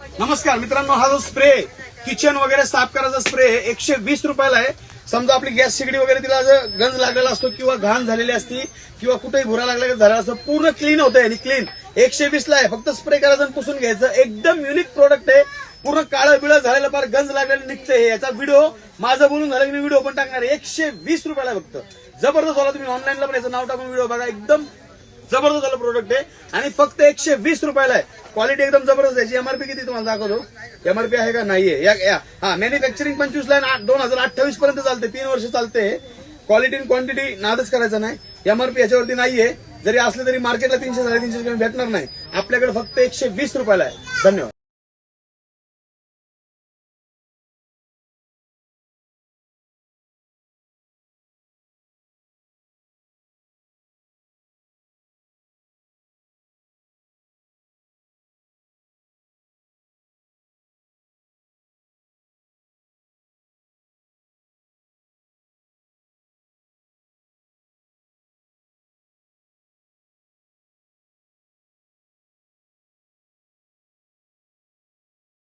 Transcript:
नमस्कार मित्रांनो, हा जो स्प्रे किचन वगैरे साफ करायचा स्प्रे 120 रुपयाला आहे. समजा आपली गॅस शेगडी वगैरे तिला जर गंज लागलेला असतो किंवा घाण झालेली असती किंवा कुठेही भुरा लागला झाला असतो, पूर्ण क्लीन होतंय आणि क्लीन 120 ला आहे. फक्त स्प्रे करायचं आणि पुसून घ्यायचं. एकदम युनिक प्रोडक्ट आहे. पूर्ण काळं बिळं झालेलं फार गंज लागलेलं निघतंय. याचा व्हिडिओ माझं बोलून झालं की मी व्हिडिओ पण टाकणार आहे. 120 रुपयाला आहे फक्त. जबरदस्त झाला. तुम्ही ऑनलाईनला पण याचं नाव टाकून व्हिडिओ बघा. एकदम जबरदस्त झालं प्रोडक्ट आहे आणि फक्त 120 रुपयाला आहे. क्वालिटी एकदम जबरदस्त आहे. एमआरपी किती तुम्हाला दाखवतो. एमआरपी आहे का नाहीये. हा मॅन्युफॅक्चरिंग 25 ला 2028 पर्यंत चालते. 3 वर्ष चालते. क्वालिटी आणि क्वांटिटी नादच करायचा नाही. एमआरपी याच्यावरती नाहीये. जरी असले तरी मार्केटला 300 350 भेटणार नाही. आपल्याकडे फक्त 120 रुपयाला आहे. धन्यवाद.